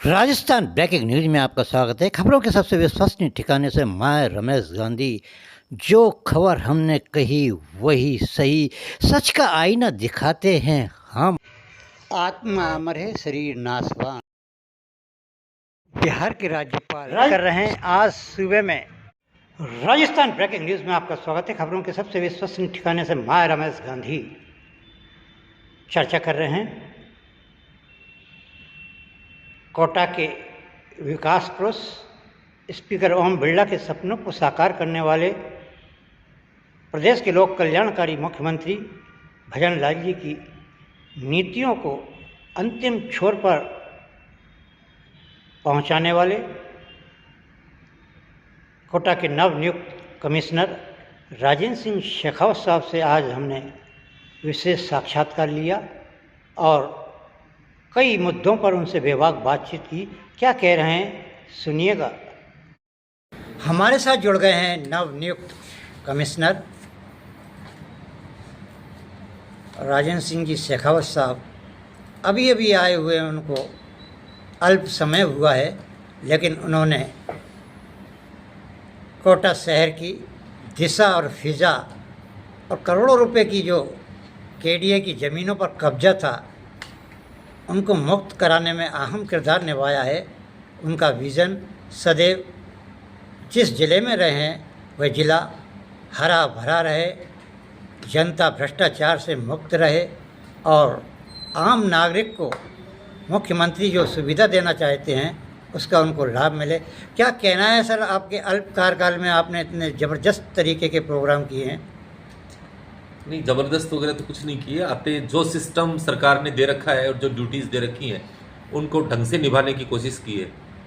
Rajasthan breaking news में आपका स्वागत है। खबरों के सबसे विश्वसनीय ठिकाने से मैं रमेश गांधी। जो खबर हमने कही वही सही, सच का आईना दिखाते हैं हम। आत्मा अमर है, शरीर नासवान। बिहार के राज्यपाल कर रहे हैं आज सुबह में। राजस्थान ब्रेकिंग न्यूज में आपका स्वागत है। खबरों के सबसे विश्वसनीय ठिकाने से मैं रमेश गांधी चर्चा कर रहे हैं कोटा के विकास पुरुष स्पीकर ओम बिरला के सपनों को साकार करने वाले प्रदेश के लोक कल्याणकारी मुख्यमंत्री भजन लाल जी की नीतियों को अंतिम छोर पर पहुंचाने वाले कोटा के नवनियुक्त कमिश्नर राजेंद्र सिंह शेखावत साहब से आज हमने विशेष साक्षात्कार लिया और कई मुद्दों पर उनसे बेबाक बातचीत की। क्या कह रहे हैं सुनिएगा। हमारे साथ जुड़ गए हैं नवनियुक्त कमिश्नर राजेंद्र सिंह जी शेखावत साहब। अभी अभी आए हुए हैं, उनको अल्प समय हुआ है, लेकिन उन्होंने कोटा शहर की दिशा और फिजा और करोड़ों रुपए की जो केडीए की ज़मीनों पर कब्जा था उनको मुक्त कराने में अहम किरदार निभाया है। उनका विज़न सदैव जिस ज़िले में रहे हैं वह ज़िला हरा भरा रहे, जनता भ्रष्टाचार से मुक्त रहे और आम नागरिक को मुख्यमंत्री जो सुविधा देना चाहते हैं उसका उनको लाभ मिले। क्या कहना है सर, आपके अल्प कार्यकाल में आपने इतने ज़बरदस्त तरीके के प्रोग्राम किए हैं? नहीं, ज़बरदस्त वगैरह तो कुछ नहीं किए। आपने जो सिस्टम सरकार ने दे रखा है और जो ड्यूटीज़ दे रखी हैं उनको ढंग से निभाने की कोशिश की है।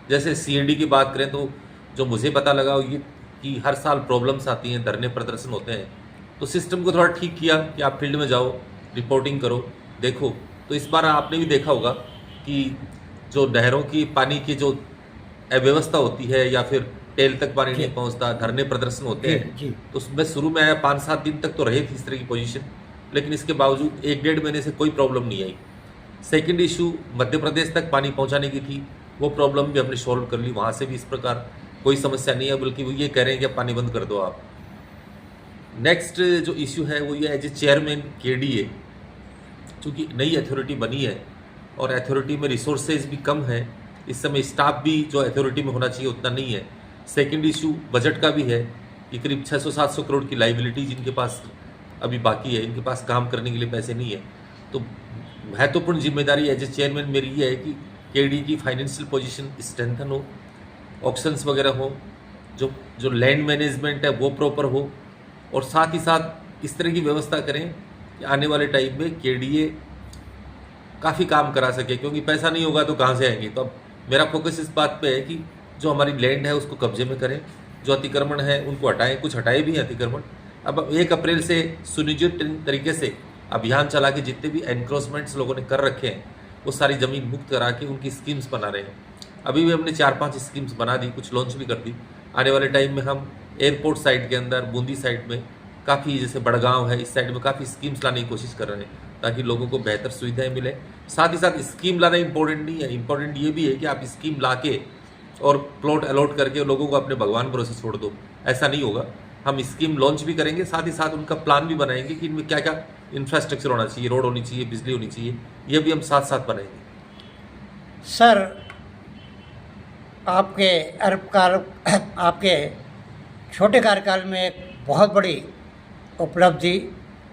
जैसे सीएडी की बात करें तो जो मुझे पता लगा ये कि हर साल प्रॉब्लम्स आती हैं, धरने प्रदर्शन होते हैं, तो सिस्टम को थोड़ा ठीक किया कि आप फील्ड में जाओ, रिपोर्टिंग करो, देखो। तो इस बार आपने भी देखा होगा कि जो नहरों की पानी की जो अव्यवस्था होती है या फिर टेल तक पानी नहीं पहुंचता, धरने प्रदर्शन होते हैं, तो उसमें शुरू में आया 5-7 दिन तक तो रहे थी इस तरह की पोजीशन, लेकिन इसके बावजूद 1-1.5 महीने से कोई प्रॉब्लम नहीं आई। सेकंड इशू मध्य प्रदेश तक पानी पहुंचाने की थी, वो प्रॉब्लम भी हमने सॉल्व कर ली, वहाँ से भी इस प्रकार कोई समस्या नहीं है, बल्कि वो ये कह रहे हैं कि अब पानी बंद कर दो आप। नेक्स्ट जो इशू है वो ये है, एज ए चेयरमैन केडीए, चूँकि नई अथॉरिटी बनी है और अथॉरिटी में रिसोर्सेज भी कम है, इस समय स्टाफ भी जो अथॉरिटी में होना चाहिए उतना नहीं है। सेकंड इशू बजट का भी है कि करीब 600-700 करोड़ की लाइबिलिटी जिनके पास अभी बाकी है, इनके पास काम करने के लिए पैसे नहीं है। तो महत्वपूर्ण जिम्मेदारी एज ए चेयरमैन मेरी ये है कि केडी की फाइनेंशियल पोजीशन स्ट्रेंथन हो, ऑक्शंस वगैरह हो, जो लैंड मैनेजमेंट है वो प्रॉपर हो, और साथ ही साथ इस तरह की व्यवस्था करें कि आने वाले टाइम में केडीए काफ़ी काम करा सके, क्योंकि पैसा नहीं होगा तो कहाँ से आएंगे। तो अब मेरा फोकस इस बात पे है कि जो हमारी लैंड है उसको कब्जे में करें, जो अतिक्रमण है उनको हटाएं, कुछ हटाए भी हैं अतिक्रमण। अब 1 अप्रैल से सुनिश्चित तरीके से अभियान चला के जितने भी एनक्रोचमेंट्स लोगों ने कर रखे हैं वो सारी ज़मीन मुक्त करा के उनकी स्कीम्स बना रहे हैं। अभी भी हमने 4-5 स्कीम्स बना दी, कुछ लॉन्च भी कर दी। आने वाले टाइम में हम एयरपोर्ट साइड के अंदर, बूंदी साइड में काफ़ी, जैसे बड़गांव है, इस साइड में काफ़ी स्कीम्स लाने की कोशिश कर रहे हैं ताकि लोगों को बेहतर सुविधाएं मिले। साथ ही साथ स्कीम लाना इंपॉर्टेंट नहीं है, इंपॉर्टेंट ये भी है कि आप स्कीम ला के और प्लॉट अलॉट करके लोगों को अपने भगवान भरोसे छोड़ दो, ऐसा नहीं होगा। हम स्कीम लॉन्च भी करेंगे, साथ ही साथ उनका प्लान भी बनाएंगे कि इनमें क्या क्या इंफ्रास्ट्रक्चर होना चाहिए, रोड होनी चाहिए, बिजली होनी चाहिए, ये भी हम साथ साथ बनाएंगे। सर, आपके छोटे कार्यकाल में एक बहुत बड़ी उपलब्धि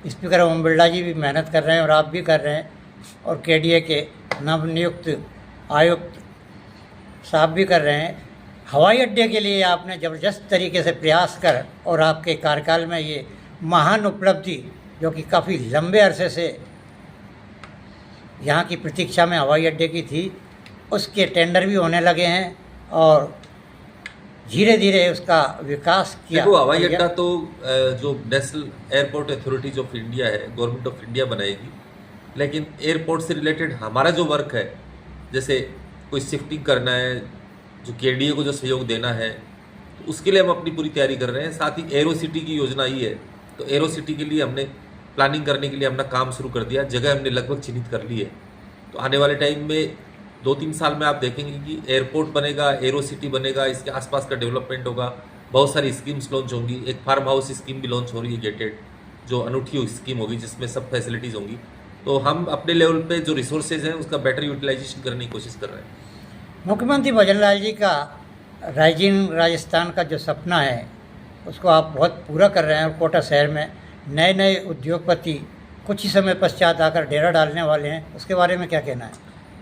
स्पीकर ओम बिरला जी भी मेहनत कर रहे हैं और आप भी कर रहे हैं, और केडीए के नवनियुक्त आयुक्त साहब भी कर रहे हैं। हवाई अड्डे के लिए आपने ज़बरदस्त तरीके से प्रयास कर और आपके कार्यकाल में ये महान उपलब्धि, जो कि काफ़ी लंबे अरसे से यहाँ की प्रतीक्षा में हवाई अड्डे की थी, उसके टेंडर भी होने लगे हैं और धीरे धीरे उसका विकास किया। देखो, हवाई अड्डा तो जो national airport authority of India है, गवर्नमेंट ऑफ इंडिया बनाएगी, लेकिन एयरपोर्ट से रिलेटेड हमारा जो वर्क है, जैसे कोई शिफ्टिंग करना है, जो केडीए को जो सहयोग देना है, तो उसके लिए हम अपनी पूरी तैयारी कर रहे हैं। साथ ही एरो सिटी की योजना आई है, तो एरो सिटी के लिए हमने प्लानिंग करने के लिए अपना काम शुरू कर दिया, जगह हमने लगभग चिन्हित कर ली है। तो आने वाले टाइम में 2-3 साल में आप देखेंगे कि एयरपोर्ट बनेगा, एरो सिटी बनेगा, इसके आसपास का डेवलपमेंट होगा, बहुत सारी स्कीम्स लॉन्च होंगी। एक फार्म हाउस स्कीम भी लॉन्च हो रही है गेटेड, जो अनूठी स्कीम होगी जिसमें सब फैसिलिटीज़ होंगी। तो हम अपने लेवल पे जो रिसोर्सेज हैं उसका बेटर यूटिलाइजेशन करने की कोशिश कर रहे हैं। मुख्यमंत्री भजन लाल जी का राइजिंग राजस्थान का जो सपना है उसको आप बहुत पूरा कर रहे हैं और कोटा शहर में नए नए उद्योगपति कुछ ही समय पश्चात आकर डेरा डालने वाले हैं, उसके बारे में क्या कहना है?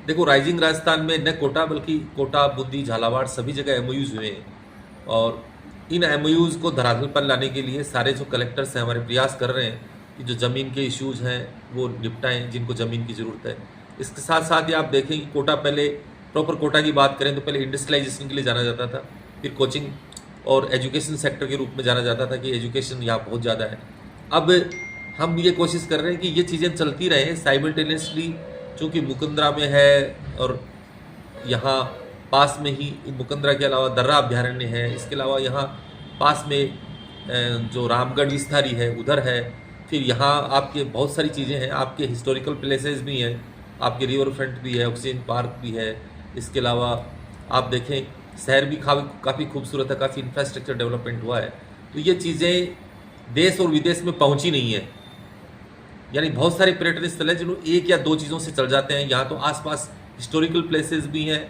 देखो, राइजिंग राजस्थान में न कोटा बल्कि कोटा, बूंदी, झालावाड़ सभी जगह एमओयूज हुए हैं और इन एमओयूज को धरातल पर लाने के लिए सारे जो कलेक्टर्स हैं हमारे प्रयास कर रहे हैं कि जो ज़मीन के इश्यूज हैं वो निपटाएं जिनको ज़मीन की ज़रूरत है। इसके साथ साथ ही आप देखें कि कोटा पहले प्रॉपर कोटा की बात करें तो पहले इंडस्ट्रियलाइजेशन के लिए जाना जाता था, फिर कोचिंग और एजुकेशन सेक्टर के रूप में जाना जाता था कि एजुकेशन यहाँ बहुत ज़्यादा है। अब हम ये कोशिश कर रहे हैं कि ये चीज़ें चलती रहें साइमल्टेनियसली, चूँकि मुकंदरा में है और यहाँ पास में ही मुकंदरा के अलावा दर्रा अभ्यारण्य है, इसके अलावा यहाँ पास में जो रामगढ़ विस्तारी है उधर है, फिर यहाँ आपके बहुत सारी चीज़ें हैं, आपके हिस्टोरिकल प्लेसेस भी हैं, आपके रिवर फ्रंट भी है, ऑक्सीजन पार्क भी है। इसके अलावा आप देखें शहर भी काफ़ी खूबसूरत है, काफ़ी इंफ्रास्ट्रक्चर डेवलपमेंट हुआ है। तो ये चीज़ें देश और विदेश में पहुँची नहीं है, यानी बहुत सारे पर्यटन स्थल हैं जिन्होंने 1 या 2 चीज़ों से चल जाते हैं। यहाँ तो आसपास हिस्टोरिकल प्लेसेस भी हैं,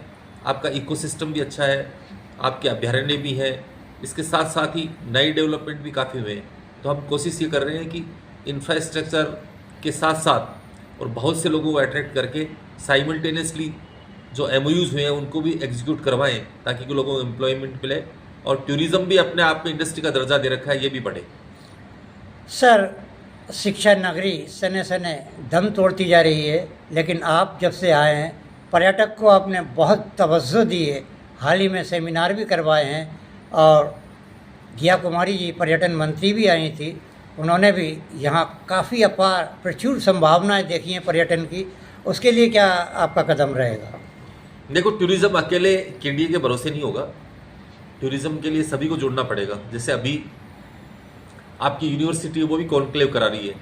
आपका इकोसिस्टम भी अच्छा है, आपके अभ्यारण्य भी हैं, इसके साथ साथ ही नए डेवलपमेंट भी काफ़ी हुए हैं। तो हम कोशिश ये कर रहे हैं कि इंफ्रास्ट्रक्चर के साथ साथ और बहुत से लोगों को अट्रैक्ट करके साइमल्टेनियसली जो एमओयूज हुए हैं उनको भी एग्जीक्यूट करवाएं ताकि लोगों को एम्प्लॉयमेंट मिले और टूरिज्म भी अपने आप में इंडस्ट्री का दर्जा दे रखा है, ये भी बढ़े। सर, शिक्षा नगरी सने सने दम तोड़ती जा रही है, लेकिन आप जब से आए हैं पर्यटक को आपने बहुत तवज्जो दी है। हाल ही में सेमिनार भी करवाए हैं और गीता कुमारी जी पर्यटन मंत्री भी आई थी, उन्होंने भी यहाँ काफ़ी अपार प्रचुर संभावनाएं देखी हैं पर्यटन की, उसके लिए क्या आपका कदम रहेगा? देखो, टूरिज्म अकेले केडीए के भरोसे नहीं होगा, टूरिज्म के लिए सभी को जुड़ना पड़ेगा। जैसे अभी आपकी यूनिवर्सिटी वो भी कॉन्क्लेव करा रही है,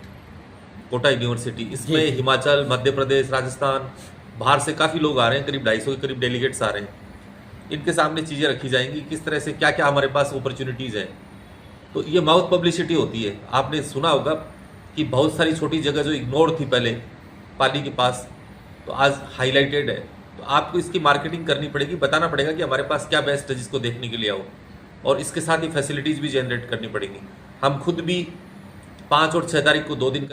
कोटा यूनिवर्सिटी, इसमें हिमाचल, मध्य प्रदेश, राजस्थान, बाहर से काफ़ी लोग आ रहे हैं, करीब 250 के करीब डेलीगेट्स आ रहे हैं। इनके सामने चीज़ें रखी जाएंगी, किस तरह से क्या क्या हमारे पास अपॉर्चुनिटीज़ हैं। तो ये माउथ पब्लिसिटी होती है। आपने सुना होगा कि बहुत सारी छोटी जगह जो इग्नोर थी पहले पानी के पास, तो आज हाईलाइटेड है। तो आपको इसकी मार्केटिंग करनी पड़ेगी, बताना पड़ेगा कि हमारे पास क्या बेस्ट है जिसको देखने के लिए आओ, और इसके साथ ही फैसिलिटीज़ भी जनरेट करनी पड़ेंगी। हम खुद भी 5 और 6 तारीख को 2 दिन